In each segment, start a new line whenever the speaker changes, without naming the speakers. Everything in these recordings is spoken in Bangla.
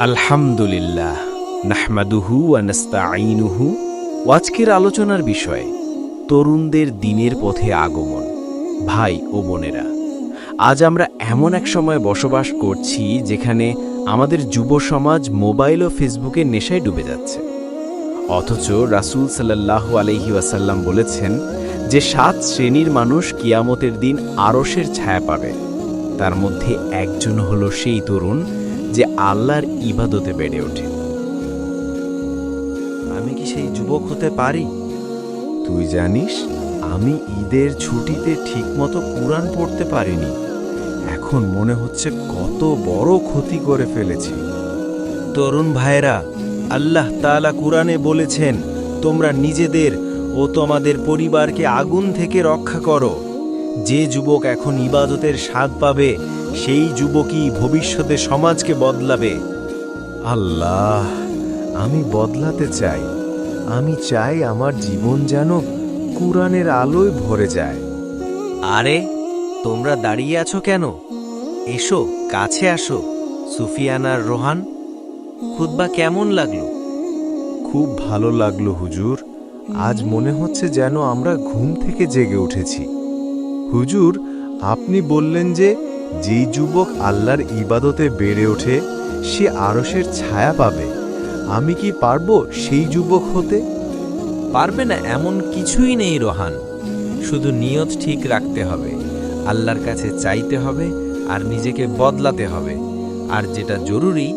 আলহামদুলিল্লাহ নাহমাদুহু ওয়া নাস্তাঈনুহু। আজকের আলোচনার বিষয় তরুণদের দিনের পথে আগমন। ভাই ও বোনেরা, আজ আমরা এমন এক সময় বসবাস করছি যেখানে আমাদের যুব সমাজ মোবাইল ও ফেসবুকের নেশায় ডুবে যাচ্ছে। অথচ রাসূল সাল্লাল্লাহু আলাইহি ওয়াসাল্লাম বলেছেন যে 7 শ্রেণীর মানুষ কিয়ামতের দিন আরশের ছায়া পাবে। তার মধ্যে একজন হলো সেই তরুণ যে আল্লাহর ইবাদতে বেড়ে ওঠে।
আমি কি সেই যুবক হতে পারি?
তুই জানিস, আমি ঈদের ছুটিতে ঠিকমতো কুরআন পড়তে পারিনি। এখন মনে হচ্ছে কত বড় ক্ষতি করে ফেলেছি।
তরুণ ভাইরা, আল্লাহ তাআলা কুরআনে বলেছেন, তোমরা নিজেদের ও তোমাদের পরিবারকে আগুন থেকে রক্ষা করো। যে যুবক এখন ইবাদতের স্বাদ পাবে, সেই যুবকই ভবিষ্যতে সমাজকে বদলাবে।
আল্লাহ, আমি বদলাতে চাই। আমি চাই আমার জীবন যেন কুরআনের আলোয় ভরে যায়।
আরে, তোমরা দাঁড়িয়ে আছো কেন? এসো, কাছে আসো। সুফিয়ান আর রোহান, খুতবা কেমন লাগলো?
খুব ভালো লাগলো হুজুর। আজ মনে হচ্ছে যেন আমরা ঘুম থেকে জেগে উঠেছি। হুজুর, আপনি বললেন যে যেই যুবক আল্লাহর ইবাদতে বেড়ে ওঠে সে আরশের ছায়া পাবে। আমি কি পারবো সেই যুবক হতে?
পারবে না এমন কিছুই নেই রোহান। শুধু নিয়ত ঠিক রাখতে হবে, আল্লাহর কাছে চাইতে হবে আর নিজেকে বদলাতে হবে। আর যেটা জরুরি,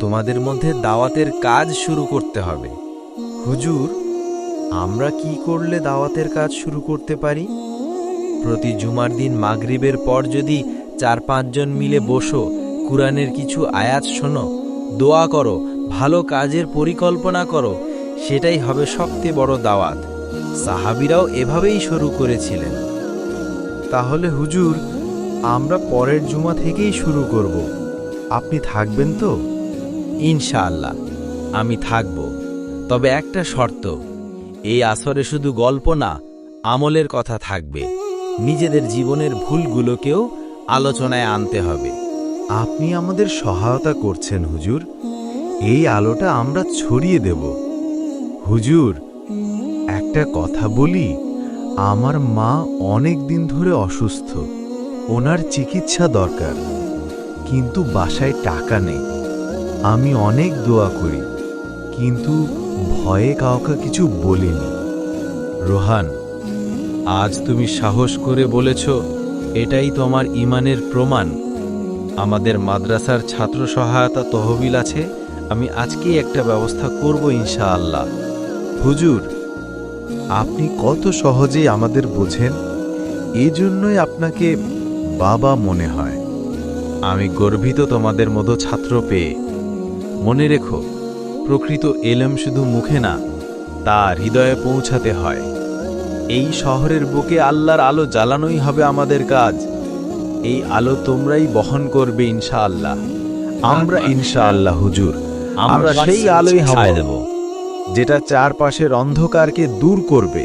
তোমাদের মধ্যে দাওয়াতের কাজ শুরু করতে হবে।
হুজুর, আমরা কি করলে দাওয়াতের কাজ শুরু করতে পারি?
প্রতি জুমার দিন মাগরিবের পর যদি 4-5 জন মিলে বসো, কুরআনের কিছু আয়াত শোনো, দোয়া করো, ভালো কাজের পরিকল্পনা করো, সেটাই হবে সবচেয়ে বড় দাওয়াত। সাহাবীরাও এভাবেই শুরু করেছিলেন।
তাহলে হুজুর, আমরা পরের জুমা থেকেই শুরু করব। আপনি থাকবেন তো?
ইনশাআল্লাহ আমি থাকব, তবে একটা শর্ত। এই আসরে শুধু গল্প না, আমলের কথা থাকবে। নিজেদের জীবনের ভুলগুলোকেও আলোচনায় আনতে হবে।
আপনি আমাদের সহায়তা করছেন হুজুর। এই আলোটা আমরা ছড়িয়ে দেব। হুজুর, একটা কথা বলি, আমার মা অনেক দিন ধরে অসুস্থ। ওনার চিকিৎসা দরকার, কিন্তু বাসায় টাকা নেই। আমি অনেক দোয়া করি, কিন্তু ভয়ে কাউকে কিছু বলিনি।
রোহান, আজ তুমি সাহস করে বলেছ, এটাই তোমার ঈমানের প্রমাণ। আমাদের মাদ্রাসার ছাত্র সহায়তা তহবিল আছে, আমি আজকেই একটা ব্যবস্থা করব ইনশাআল্লাহ।
হুজুর, আপনি কত সহজেই আমাদের বোঝেন। এজন্যই আপনাকে বাবা মনে হয়।
আমি গর্বিত তোমাদের মতো ছাত্র পেয়ে। মনে রেখো, প্রকৃত এলেম শুধু মুখে না, তা হৃদয়ে পৌঁছাতে হয়। এই শহরের বুকে আল্লাহর আলো জ্বালানোই হবে আমাদের কাজ। এই আলো তোমরাই বহন করবে ইনশাআল্লাহ।
আমরা ইনশাআল্লাহ হুজুর,
আমরা সেই আলোই হব
যেটা চারপাশের অন্ধকারকে দূর করবে।